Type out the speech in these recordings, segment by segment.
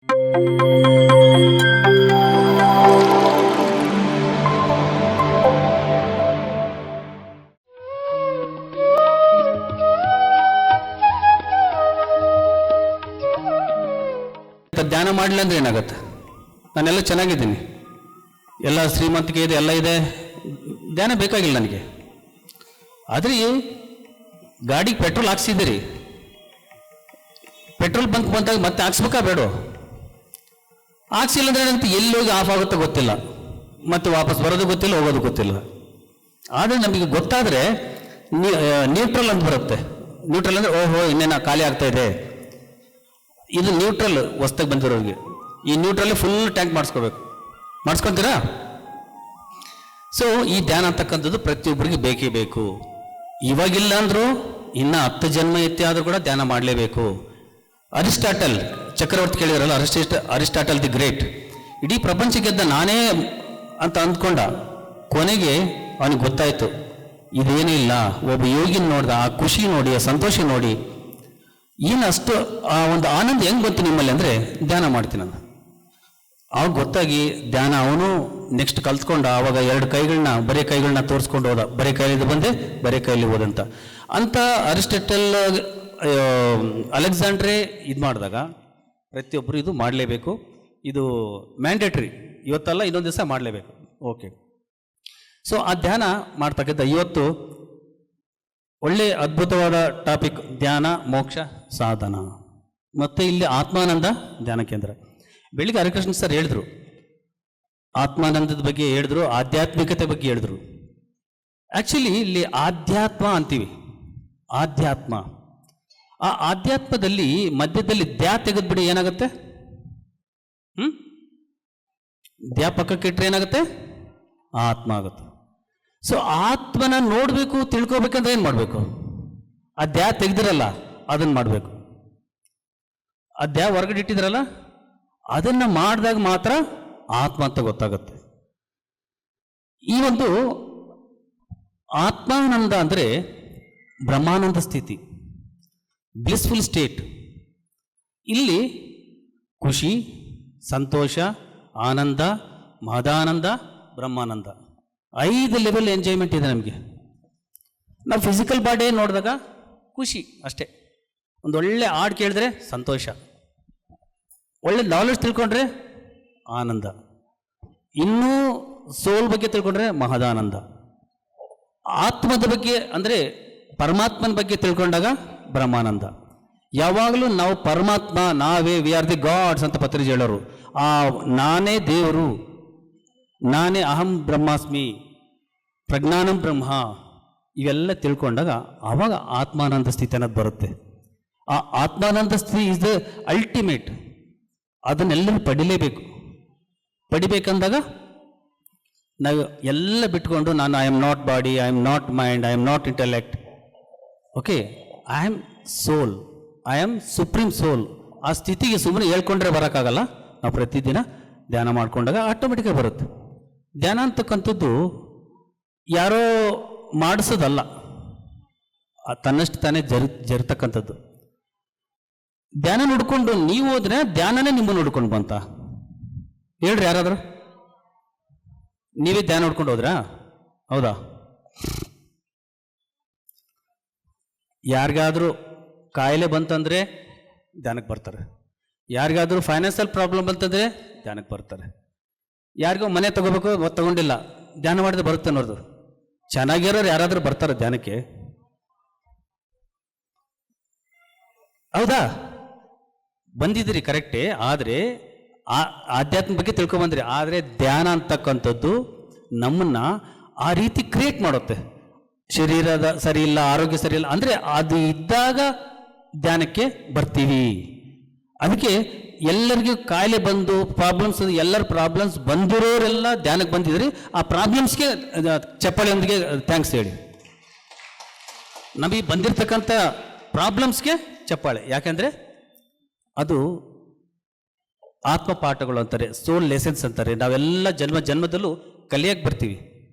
ಧ್ಯಾನ ಮಾಡಲಿಲ್ಲ ಅಂದ್ರೆ ಏನಾಗುತ್ತೆ? ನಾನೆಲ್ಲ ಚೆನ್ನಾಗಿದ್ದೀನಿ, ಎಲ್ಲ ಶ್ರೀಮಂತಿಕೆ ಇದೆ, ಎಲ್ಲ ಇದೆ, ಧ್ಯಾನ ಬೇಕಾಗಿಲ್ಲ ನನಗೆ. ಆದರೆ ಗಾಡಿಗೆ ಪೆಟ್ರೋಲ್ ಹಾಕ್ಸಿದ್ದೀರಿ, ಪೆಟ್ರೋಲ್ ಬಂಕ್ ಬಂದಾಗ ಮತ್ತೆ ಹಾಕ್ಸ್ಬೇಕಾ ಬೇಡ? ಹಾಕ್ಸಿಲ್ಲ ಅಂದ್ರೆ ಏನಂತ ಎಲ್ಲಿ ಹೋಗಿ ಆಫ್ ಆಗುತ್ತೋ ಗೊತ್ತಿಲ್ಲ, ಮತ್ತೆ ವಾಪಸ್ ಬರೋದು ಗೊತ್ತಿಲ್ಲ, ಹೋಗೋದು ಗೊತ್ತಿಲ್ಲ. ಆದರೆ ನಮಗೆ ಗೊತ್ತಾದರೆ ನ್ಯೂಟ್ರಲ್ ಅಂತ ಬರುತ್ತೆ. ನ್ಯೂಟ್ರಲ್ ಅಂದರೆ ಓಹೋ ಇನ್ನೇನು ಖಾಲಿ ಆಗ್ತಾ ಇದೆ. ಇದು ನ್ಯೂಟ್ರಲ್ ಹೊಸ್ದಾಗಿ ಬಂದಿರೋರಿಗೆ. ಈ ನ್ಯೂಟ್ರಲ್ ಫುಲ್ ಟ್ಯಾಂಕ್ ಮಾಡಿಸ್ಕೋಬೇಕು. ಮಾಡಿಸ್ಕೊತೀರಾ? ಸೊ ಈ ಧ್ಯಾನ ಅಂತಕ್ಕಂಥದ್ದು ಪ್ರತಿಯೊಬ್ಬರಿಗೆ ಬೇಕೇ ಬೇಕು. ಇವಾಗಿಲ್ಲ ಅಂದರೂ ಇನ್ನು 10 ಜನ್ಮ ಎತ್ತಿ ಆದರೂ ಕೂಡ ಧ್ಯಾನ ಮಾಡಲೇಬೇಕು. ಅರಿಸ್ಟಾಟಲ್ ಚಕ್ರವರ್ತಿ ಕೇಳಿದಾರಲ್ಲ, ಅರಿಸ್ಟಾಟಲ್ ದಿ ಗ್ರೇಟ್, ಇಡೀ ಪ್ರಪಂಚ ಗೆದ್ದ ನಾನೇ ಅಂತ ಅಂದ್ಕೊಂಡ. ಕೊನೆಗೆ ಅವನಿಗೆ ಗೊತ್ತಾಯಿತು ಇದೇನೂ ಇಲ್ಲ. ಒಬ್ಬ ಯೋಗಿನ ನೋಡ್ದ, ಆ ಖುಷಿ ನೋಡಿ, ಆ ಸಂತೋಷ ನೋಡಿ, ಅಷ್ಟು ಆ ಒಂದು ಆನಂದ ಹೆಂಗೆ ಬಂತು ನಿಮ್ಮಲ್ಲಿ ಅಂದರೆ ಧ್ಯಾನ ಮಾಡ್ತೀನಿ ನಾನು. ಅವಾಗ ಗೊತ್ತಾಗಿ ಧ್ಯಾನ ಅವನು ನೆಕ್ಸ್ಟ್ ಕಲ್ತ್ಕೊಂಡ. ಆವಾಗ 2 ಕೈಗಳನ್ನ, ಬರೀ ಕೈಗಳನ್ನ ತೋರಿಸ್ಕೊಂಡು ಹೋದ. ಬರೀ ಕೈಲಿದ್ದು ಬಂದೆ, ಬರೀ ಕೈಲಿ ಹೋದಂತ ಅಂತ ಅರಿಸ್ಟಾಟಲ್, ಅಲೆಕ್ಸಾಂಡ್ರೇ ಇದು ಮಾಡಿದಾಗ ಪ್ರತಿಯೊಬ್ಬರು ಇದು ಮಾಡಲೇಬೇಕು. ಇದು ಮ್ಯಾಂಡೇಟ್ರಿ. ಇವತ್ತಲ್ಲ ಇನ್ನೊಂದು ದಿವಸ ಮಾಡಲೇಬೇಕು. ಓಕೆ. ಸೊ ಆ ಧ್ಯಾನ ಮಾಡ್ತಕ್ಕಂಥ ಇವತ್ತು ಒಳ್ಳೆ ಅದ್ಭುತವಾದ ಟಾಪಿಕ್, ಧ್ಯಾನ ಮೋಕ್ಷ ಸಾಧನ. ಮತ್ತು ಇಲ್ಲಿ ಆತ್ಮಾನಂದ ಧ್ಯಾನ ಕೇಂದ್ರ. ಬೆಳಿಗ್ಗೆ ಹರಿಕೃಷ್ಣ ಸರ್ ಹೇಳಿದ್ರು, ಆತ್ಮಾನಂದದ ಬಗ್ಗೆ ಹೇಳಿದ್ರು, ಆಧ್ಯಾತ್ಮಿಕತೆ ಬಗ್ಗೆ ಹೇಳಿದ್ರು. ಆ್ಯಕ್ಚುಲಿ ಇಲ್ಲಿ ಆಧ್ಯಾತ್ಮ ಅಂತೀವಿ, ಆಧ್ಯಾತ್ಮ. ಆ ಆಧ್ಯಾತ್ಮದಲ್ಲಿ ಮಧ್ಯದಲ್ಲಿ ದ್ಯಾ ತೆಗೆದ್ಬಿಡಿ, ಏನಾಗುತ್ತೆ? ದ್ಯಾ ಪಕ್ಕಕ್ಕೆ ಇಟ್ಟರೆ ಏನಾಗುತ್ತೆ? ಆತ್ಮ ಆಗುತ್ತೆ. ಸೊ ಆತ್ಮನ ನೋಡಬೇಕು, ತಿಳ್ಕೊಬೇಕಂದ್ರೆ ಏನು ಮಾಡಬೇಕು? ಆ ದ್ಯಾ ತೆಗೆದಿರಲ್ಲ ಅದನ್ನು ಮಾಡಬೇಕು. ಆ ದ್ಯಾ ಹೊರಗಡೆ ಇಟ್ಟಿದ್ರಲ್ಲ ಅದನ್ನು ಮಾಡಿದಾಗ ಮಾತ್ರ ಆತ್ಮ ಅಂತ ಗೊತ್ತಾಗುತ್ತೆ. ಈ ಒಂದು ಆತ್ಮಾನಂದ ಅಂದರೆ ಬ್ರಹ್ಮಾನಂದ ಸ್ಥಿತಿ, ಬ್ಲಿಸ್ಫುಲ್ ಸ್ಟೇಟ್. ಇಲ್ಲಿ ಖುಷಿ, ಸಂತೋಷ, ಆನಂದ, ಮಹದಾನಂದ, ಬ್ರಹ್ಮಾನಂದ, 5 ಲೆವೆಲ್ ಎಂಜಾಯ್ಮೆಂಟ್ ಇದೆ ನಮಗೆ. ನಾವು ಫಿಸಿಕಲ್ ಬಾಡಿ ನೋಡಿದಾಗ ಖುಷಿ ಅಷ್ಟೇ. ಒಂದು ಒಳ್ಳೆ ಹಾಡು ಕೇಳಿದ್ರೆ ಸಂತೋಷ, ಒಳ್ಳೆ ನಾಲೆಡ್ಜ್ ತಿಳ್ಕೊಂಡ್ರೆ ಆನಂದ, ಇನ್ನೂ ಸೋಲ್ ಬಗ್ಗೆ ತಿಳ್ಕೊಂಡ್ರೆ ಮಹದಾನಂದ. ಆತ್ಮದ ಬಗ್ಗೆ ಅಂದರೆ ಪರಮಾತ್ಮನ ಬಗ್ಗೆ ತಿಳ್ಕೊಂಡಾಗ ಬ್ರಹ್ಮಾನಂದ. ಯಾವಾಗಲೂ ನಾವು ಪರಮಾತ್ಮ, ನಾವೇ, ವಿ ಆರ್ ದಿ ಗಾಡ್ಸ್ ಅಂತ ಪತ್ರಿಜಿ ಹೇಳೋರು. ಆ ನಾನೇ ದೇವರು, ನಾನೇ ಅಹಂ ಬ್ರಹ್ಮಾಸ್ಮಿ, ಪ್ರಜ್ಞಾನಂ ಬ್ರಹ್ಮ, ಇವೆಲ್ಲ ತಿಳ್ಕೊಂಡಾಗ ಆವಾಗ ಆತ್ಮಾನಂದ ಸ್ಥಿತಿ ಅನ್ನೋದು ಬರುತ್ತೆ. ಆ ಆತ್ಮಾನಂದ ಸ್ಥಿತಿ ಇಸ್ ದ ಅಲ್ಟಿಮೇಟ್. ಅದನ್ನೆಲ್ಲರೂ ಪಡಿಲೇಬೇಕು. ಪಡಿಬೇಕಂದಾಗ ನಾವು ಎಲ್ಲ ಬಿಟ್ಕೊಂಡು ನಾನು I am not body, I am not mind, I am not intellect, okay, I am soul, I am supreme soul. ಆ ಸ್ಥಿತಿಗೆ ಸುಮ್ಮನೆ ಹೇಳ್ಕೊಂಡ್ರೆ ಬರೋಕ್ಕಾಗಲ್ಲ. ನಾವು ಪ್ರತಿದಿನ ಧ್ಯಾನ ಮಾಡ್ಕೊಂಡಾಗ ಆಟೋಮೆಟಿಕಾಗಿ ಬರುತ್ತೆ. ಧ್ಯಾನ ಅಂತಕ್ಕಂಥದ್ದು ಯಾರೋ ಮಾಡಿಸೋದಲ್ಲ, ತನ್ನಷ್ಟು ತಾನೇ ಜರಿತಕ್ಕಂಥದ್ದು. ಧ್ಯಾನ ನೋಡ್ಕೊಂಡು ನೀವು ಹೋದ್ರೆ ಧ್ಯಾನನೇ ನಿಮ್ಮನ್ನು ನೋಡ್ಕೊಂಡು ಬಂತ? ಹೇಳ್ರಿ ಯಾರಾದರೂ. ನೀವೇ ಧ್ಯಾನ ನೋಡ್ಕೊಂಡು ಹೋದ್ರಾ? ಹೌದಾ? ಯಾರಿಗಾದ್ರೂ ಕಾಯಿಲೆ ಬಂತಂದರೆ ಧ್ಯಾನಕ್ಕೆ ಬರ್ತಾರೆ. ಯಾರಿಗಾದ್ರೂ ಫೈನಾನ್ಷಿಯಲ್ ಪ್ರಾಬ್ಲಮ್ ಬಂತಂದರೆ ಧ್ಯಾನಕ್ಕೆ ಬರ್ತಾರೆ. ಯಾರಿಗೋ ಮನೆ ತಗೋಬೇಕು, ತಗೊಂಡಿಲ್ಲ, ಧ್ಯಾನ ಮಾಡಿದ್ರೆ ಬರುತ್ತೆ ಅನ್ನೋದು. ಚೆನ್ನಾಗಿರೋರು ಯಾರಾದರೂ ಬರ್ತಾರೆ ಧ್ಯಾನಕ್ಕೆ? ಹೌದಾ? ಬಂದಿದ್ದೀರಿ ಕರೆಕ್ಟೇ. ಆದರೆ ಆಧ್ಯಾತ್ಮ ಬಗ್ಗೆ ತಿಳ್ಕೊಂಬಂದ್ರಿ. ಆದರೆ ಧ್ಯಾನ ಅಂತಕ್ಕಂಥದ್ದು ನಮ್ಮನ್ನು ಆ ರೀತಿ ಕ್ರಿಯೇಟ್ ಮಾಡುತ್ತೆ. ಶರೀರದ ಸರಿ ಇಲ್ಲ, ಆರೋಗ್ಯ ಸರಿ ಇಲ್ಲ ಅಂದರೆ ಅದು ಇದ್ದಾಗ ಧ್ಯಾನಕ್ಕೆ ಬರ್ತೀವಿ. ಅದಕ್ಕೆ ಎಲ್ಲರಿಗೂ ಕಾಯಿಲೆ ಬಂದು ಪ್ರಾಬ್ಲಮ್ಸ್, ಎಲ್ಲರ ಪ್ರಾಬ್ಲಮ್ಸ್ ಬಂದಿರೋರೆಲ್ಲ ಧ್ಯಾನಕ್ಕೆ ಬಂದಿದ್ರಿ. ಆ ಪ್ರಾಬ್ಲಮ್ಸ್ಗೆ ಚಪ್ಪಾಳೆಯೊಂದಿಗೆ ಥ್ಯಾಂಕ್ಸ್ ಹೇಳಿ. ನಮಗೆ ಬಂದಿರತಕ್ಕಂಥ ಪ್ರಾಬ್ಲಮ್ಸ್ಗೆ ಚಪ್ಪಾಳೆ. ಯಾಕೆಂದರೆ ಅದು ಆತ್ಮಪಾಠಗಳು ಅಂತಾರೆ, ಸೋಲ್ ಲೆಸನ್ಸ್ ಅಂತಾರೆ. ನಾವೆಲ್ಲ ಜನ್ಮದಲ್ಲೂ ಕಲಿಯಕ್ಕೆ ಬರ್ತೀವಿ.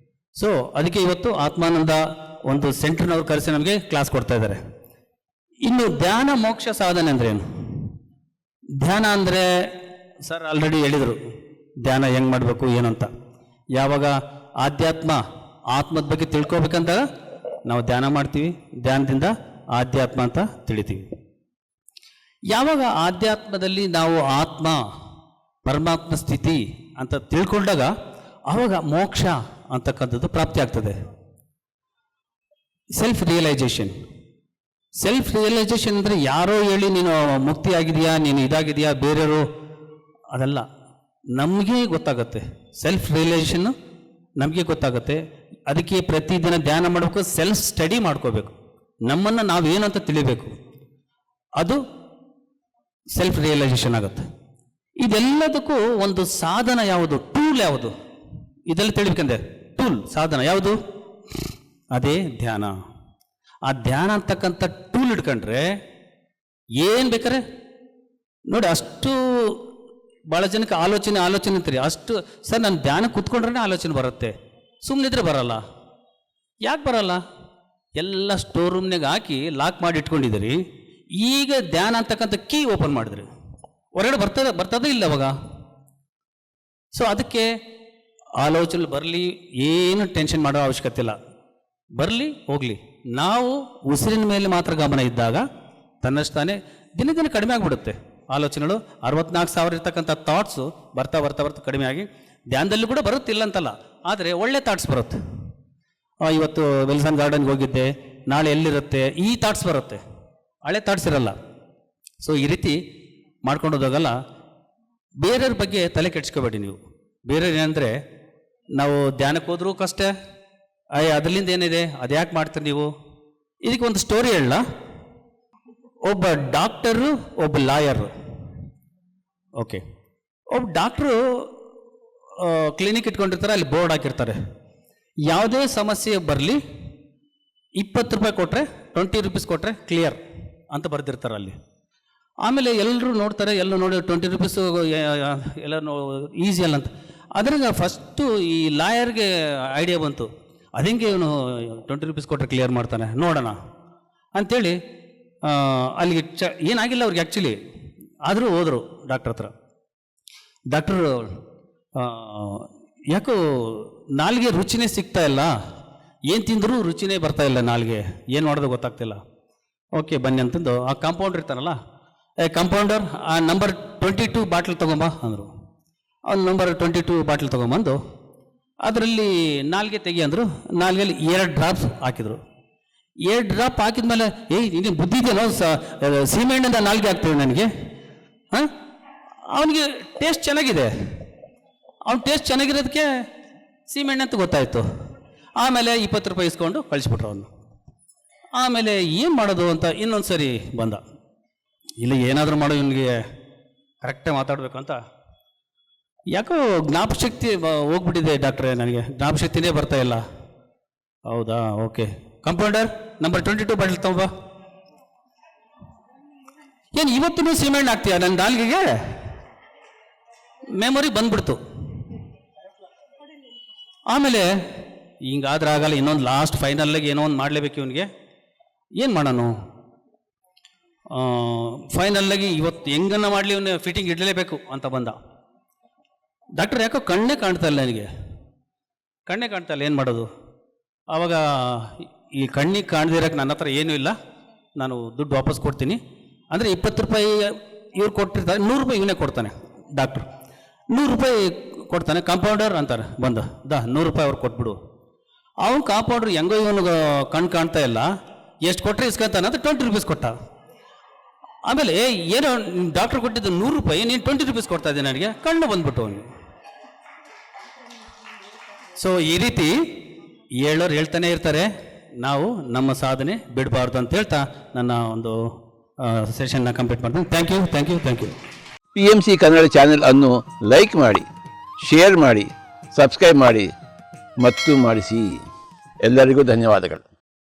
ಸೊ ಅದಕ್ಕೆ ಇವತ್ತು ಆತ್ಮಾನಂದ ಒಂದು ಸೆಂಟ್ರ್ನವ್ರು ಕರೆಸಿ ನಮಗೆ ಕ್ಲಾಸ್ ಕೊಡ್ತಾ ಇದ್ದಾರೆ. ಇನ್ನು ಧ್ಯಾನ ಮೋಕ್ಷ ಸಾಧನೆ ಅಂದ್ರೆ ಏನು? ಧ್ಯಾನ ಅಂದರೆ ಸರ್ ಆಲ್ರೆಡಿ ಹೇಳಿದರು ಧ್ಯಾನ ಹೆಂಗೆ ಮಾಡಬೇಕು ಏನಂತ. ಯಾವಾಗ ಆತ್ಮದ ಬಗ್ಗೆ ತಿಳ್ಕೊಬೇಕಂದಾಗ ನಾವು ಧ್ಯಾನ ಮಾಡ್ತೀವಿ, ಧ್ಯಾನದಿಂದ ಆಧ್ಯಾತ್ಮ ಅಂತ ತಿಳಿತೀವಿ. ಯಾವಾಗ ಆಧ್ಯಾತ್ಮದಲ್ಲಿ ನಾವು ಪರಮಾತ್ಮ ಸ್ಥಿತಿ ಅಂತ ತಿಳ್ಕೊಂಡಾಗ ಆವಾಗ ಮೋಕ್ಷ ಅಂತಕ್ಕಂಥದ್ದು ಪ್ರಾಪ್ತಿ ಆಗ್ತದೆ. ಸೆಲ್ಫ್ ರಿಯಲೈಸೇಷನ್ ಅಂದರೆ ಯಾರೋ ಹೇಳಿ ನೀನು ಮುಕ್ತಿ ಆಗಿದೆಯಾ, ನೀನು ಇದಾಗಿದೆಯಾ, ಬೇರೆಯವರು, ಅದಲ್ಲ, ನಮಗೆ ಗೊತ್ತಾಗುತ್ತೆ. ಸೆಲ್ಫ್ ರಿಯಲೈಸೇಷನ್ನು ನಮಗೆ ಗೊತ್ತಾಗುತ್ತೆ. ಅದಕ್ಕೆ ಪ್ರತಿದಿನ ಧ್ಯಾನ ಮಾಡಬೇಕು, ಸೆಲ್ಫ್ ಸ್ಟಡಿ ಮಾಡ್ಕೋಬೇಕು, ನಮ್ಮನ್ನು ನಾವೇನು ಅಂತ ತಿಳಿಬೇಕು. ಅದು ಸೆಲ್ಫ್ ರಿಯಲೈಸೇಷನ್ ಆಗುತ್ತೆ. ಇದೆಲ್ಲದಕ್ಕೂ ಒಂದು ಸಾಧನ ಯಾವುದು, ಟೂಲ್ ಯಾವುದು, ಇದೆಲ್ಲ ತಿಳಿಬೇಕಂದ್ರೆ ಟೂಲ್ ಸಾಧನ ಯಾವುದು? ಅದೇ ಧ್ಯಾನ. ಆ ಧ್ಯಾನ ಅಂತಕ್ಕಂಥ ಟೂಲ್ ಇಟ್ಕೊಂಡ್ರೆ ಏನು ಬೇಕಾರೆ ನೋಡಿ, ಅಷ್ಟು ಭಾಳ ಜನಕ್ಕೆ ಆಲೋಚನೆ ಅಂತೀರಿ. ಅಷ್ಟು ಸರ್ ನಾನು ಧ್ಯಾನ ಕೂತ್ಕೊಂಡ್ರೆ ಆಲೋಚನೆ ಬರುತ್ತೆ, ಸುಮ್ಮನಿದ್ರೆ ಬರಲ್ಲ. ಯಾಕೆ ಬರಲ್ಲ? ಎಲ್ಲ ಸ್ಟೋರ್ ರೂಮ್ನಾಗ ಹಾಕಿ ಲಾಕ್ ಮಾಡಿ ಇಟ್ಕೊಂಡಿದ್ದೀರಿ. ಈಗ ಧ್ಯಾನ ಅಂತಕ್ಕಂಥ ಕೀ ಓಪನ್ ಮಾಡಿದ್ರಿ, ಹೊರಗಡೆ ಬರ್ತದೇ ಇಲ್ಲ ಅವಾಗ. ಸೊ ಅದಕ್ಕೆ ಆಲೋಚನೆ ಬರಲಿ, ಏನು ಟೆನ್ಷನ್ ಮಾಡೋ ಅವಶ್ಯಕತೆ ಇಲ್ಲ, ಬರಲಿ ಹೋಗಲಿ. ನಾವು ಉಸಿರಿನ ಮೇಲೆ ಮಾತ್ರ ಗಮನ ಇದ್ದಾಗ ತನ್ನಷ್ಟಾನೆ ದಿನ ದಿನ ಕಡಿಮೆ ಆಗಿಬಿಡುತ್ತೆ ಆಲೋಚನೆಗಳು. 64,000 ಇರ್ತಕ್ಕಂಥ ಥಾಟ್ಸು ಬರ್ತಾ ಕಡಿಮೆ ಆಗಿ, ಧ್ಯಾನದಲ್ಲಿ ಕೂಡ ಬರುತ್ತಿಲ್ಲ ಅಂತಲ್ಲ, ಆದರೆ ಒಳ್ಳೆ ಥಾಟ್ಸ್ ಬರುತ್ತೆ. ಇವತ್ತು ವಿಲ್ಸನ್ ಗಾರ್ಡನ್ಗೆ ಹೋಗಿದ್ದೆ, ನಾಳೆ ಎಲ್ಲಿರುತ್ತೆ, ಈ ಥಾಟ್ಸ್ ಬರುತ್ತೆ, ಹಳೆ ಥಾಟ್ಸ್ ಇರಲ್ಲ. ಸೊ ಈ ರೀತಿ ಮಾಡ್ಕೊಂಡು ಹೋದಾಗಲ್ಲ, ಬೇರೆಯವ್ರ ಬಗ್ಗೆ ತಲೆ ಕೆಡ್ಸ್ಕೋಬೇಡಿ ನೀವು. ಬೇರೆಯವ್ರು ಏನಂದರೆ, ನಾವು ಧ್ಯಾನಕ್ಕೆ ಹೋದ್ರೂ ಕಷ್ಟ, ಅದರಿಂದ ಏನಿದೆ, ಅದು ಯಾಕೆ ಮಾಡ್ತೀರಿ ನೀವು? ಇದಕ್ಕೆ ಒಂದು ಸ್ಟೋರಿ ಹೇಳ. ಒಬ್ಬ ಡಾಕ್ಟರು, ಒಬ್ಬ ಲಾಯರು. ಓಕೆ, ಒಬ್ಬ ಡಾಕ್ಟ್ರು ಕ್ಲಿನಿಕ್ ಇಟ್ಕೊಂಡಿರ್ತಾರೆ, ಅಲ್ಲಿ ಬೋರ್ಡ್ ಹಾಕಿರ್ತಾರೆ, ಯಾವುದೇ ಸಮಸ್ಯೆ ಬರಲಿ $20 ಕೊಟ್ಟರೆ, $20 ಕೊಟ್ಟರೆ ಕ್ಲಿಯರ್ ಅಂತ ಬರೆದಿರ್ತಾರೆ ಅಲ್ಲಿ. ಆಮೇಲೆ ಎಲ್ಲರೂ ನೋಡ್ತಾರೆ, ಎಲ್ಲ ನೋಡಿ $20 ಎಲ್ಲ ಈಸಿ ಅಲ್ಲ ಅಂತ. ಅದ್ರಾಗ ಫಸ್ಟು ಈ ಲಾಯರ್ಗೆ ಐಡಿಯಾ ಬಂತು, ಅದಂಗೆ ಇವನು $20 ಕೊಟ್ಟರೆ ಕ್ಲಿಯರ್ ಮಾಡ್ತಾನೆ, ನೋಡೋಣ ಅಂಥೇಳಿ ಅಲ್ಲಿಗೆ ಏನಾಗಿಲ್ಲ ಅವ್ರಿಗೆ ಆ್ಯಕ್ಚುಲಿ, ಆದರೂ ಹೋದರು ಡಾಕ್ಟ್ರ್ ಹತ್ರ. ಡಾಕ್ಟ್ರು ಯಾಕೋ ನಾಲ್ಗೆ ರುಚಿನೇ ಸಿಗ್ತಾ ಇಲ್ಲ, ಏನು ತಿಂದರೂ ರುಚಿನೇ ಬರ್ತಾ ಇಲ್ಲ ನಾಲ್ಗೆ, ಏನು ಮಾಡೋದು ಗೊತ್ತಾಗ್ತಿಲ್ಲ. ಓಕೆ ಬನ್ನಿ ಅಂತಂದು ಆ ಕಾಂಪೌಂಡರ್ ಇರ್ತಾನಲ್ಲ, ಕಾಂಪೌಂಡರ್ ಆ ನಂಬರ್ 22 ಬಾಟ್ಲ್ ತೊಗೊಂಬ ಅಂದರು. ಅವ್ನು ನಂಬರ್ 22 ಬಾಟ್ಲ್ ತೊಗೊಂಬಂದು ಅದರಲ್ಲಿ ನಾಲ್ಗೆ ತೆಗಿ ಅಂದರು. ನಾಲ್ಗೆಲ್ಲಿ 2 ಡ್ರಾಪ್ಸ್ ಹಾಕಿದರು. 2 ಡ್ರಾಪ್ ಹಾಕಿದ್ಮೇಲೆ, ನೀನು ಬುದ್ಧಿ ಇದೆಯಲ್ಲೋ, ಸೀಮೆಣ್ಣೆಯಿಂದ ನಾಲ್ಗೆ ಹಾಕ್ತೀವಿ ನನಗೆ. ಅವನಿಗೆ ಟೇಸ್ಟ್ ಚೆನ್ನಾಗಿದೆ, ಅವ್ನು ಟೇಸ್ಟ್ ಚೆನ್ನಾಗಿರೋದಕ್ಕೆ ಸೀಮೆಣ್ಣೆ ಅಂತ ಗೊತ್ತಾಯಿತು. ಆಮೇಲೆ $20 ಇಸ್ಕೊಂಡು ಕಳಿಸ್ಬಿಟ್ರು ಅವನು. ಆಮೇಲೆ ಏನು ಮಾಡೋದು ಅಂತ ಇನ್ನೊಂದು ಸರಿ ಬಂದ, ಇಲ್ಲ ಏನಾದರೂ ಮಾಡೋ, ಇವನಿಗೆ ಕರೆಕ್ಟಾಗಿ ಮಾತಾಡಬೇಕು ಅಂತ. ಯಾಕೋ ಜ್ಞಾಪಶಕ್ತಿ ಹೋಗ್ಬಿಟ್ಟಿದೆ ಡಾಕ್ಟ್ರೇ, ನನಗೆ ಜ್ಞಾಪಶಕ್ತಿನೇ ಬರ್ತಾ ಇಲ್ಲ. ಹೌದಾ, ಓಕೆ, ಕಂಪೌಂಡರ್ ನಂಬರ್ 22 ಬಾಟಲ್ ತಗೊಂಬ. ಏನು ಇವತ್ತು ಸಿಮೆಂಟ್ ಹಾಕ್ತೀಯ ನನ್ನ ನಾಲ್ಗೆಗೆ? ಮೆಮೊರಿ ಬಂದ್ಬಿಡ್ತು. ಆಮೇಲೆ ಹಿಂಗಾದ್ರೆ ಆಗಲ್ಲ, ಇನ್ನೊಂದು ಲಾಸ್ಟ್ ಫೈನಲ್ಲಾಗಿ ಏನೋ ಒಂದು ಮಾಡಲೇಬೇಕು ಇವನಿಗೆ. ಏನು ಮಾಡೋಣ? ಫೈನಲ್ಲಾಗಿ ಇವತ್ತು ಹೆಂಗನ್ನ ಮಾಡಲಿ, ಇವನು ಫಿಟ್ಟಿಂಗ್ ಇಡಲೇಬೇಕು ಅಂತ ಬಂದ. ಡಾಕ್ಟರ್ ಯಾಕೋ ಕಣ್ಣೇ ಕಾಣ್ತಾ ಇಲ್ಲ ನನಗೆ, ಕಣ್ಣೇ ಕಾಣ್ತಾ ಇಲ್ಲ, ಏನು ಮಾಡೋದು? ಆವಾಗ ಈ ಕಣ್ಣಿಗೆ ಕಾಣ್ದಿರೋಕ್ಕೆ ನನ್ನ ಹತ್ರ ಏನೂ ಇಲ್ಲ, ನಾನು ದುಡ್ಡು ವಾಪಸ್ ಕೊಡ್ತೀನಿ ಅಂದರೆ $20 ಇವ್ರು ಕೊಟ್ಟಿರ್ತಾರೆ, $100 ಇವನೇ ಕೊಡ್ತಾನೆ ಡಾಕ್ಟ್ರು. $100 ಕೊಡ್ತಾನೆ. ಕಾಂಪೌಂಡರ್ ಅಂತಾರೆ ಬಂದು, $100 ಅವ್ರು ಕೊಟ್ಬಿಡು. ಅವನು ಕಾಂಪೌಂಡ್ರು ಹೆಂಗೋ ಇವನಿಗೆ ಕಣ್ಣು ಕಾಣ್ತಾ ಇಲ್ಲ, ಎಷ್ಟು ಕೊಟ್ಟರೆ ಇಸ್ಕೊತಾನೆ ಅಂತ $20 ಕೊಟ್ಟ. ಆಮೇಲೆ ಏನೋ ಡಾಕ್ಟ್ರ್ ಕೊಟ್ಟಿದ್ದು $100, ನೀನು $20 ಕೊಡ್ತಾ ಇದ್ದೀನಿ ನನಗೆ, ಕಣ್ಣು ಬಂದ್ಬಿಟ್ಟು ಅವನಿಗೆ. ಸೊ ಈ ರೀತಿ ಹೇಳೋರು ಹೇಳ್ತಾನೆ ಇರ್ತಾರೆ, ನಾವು ನಮ್ಮ ಸಾಧನೆ ಬಿಡಬಾರ್ದು ಅಂತ ಹೇಳ್ತಾ ನನ್ನ ಒಂದು ಸೆಷನ್ನ ಕಂಪ್ಲೀಟ್ ಮಾಡ್ತೀನಿ. Thank you. PMC Kannada channel ಅನ್ನು ಲೈಕ್ ಮಾಡಿ, ಶೇರ್ ಮಾಡಿ, ಸಬ್ಸ್ಕ್ರೈಬ್ ಮಾಡಿ ಮತ್ತು ಮಾಡಿಸಿ. ಎಲ್ಲರಿಗೂ ಧನ್ಯವಾದಗಳು.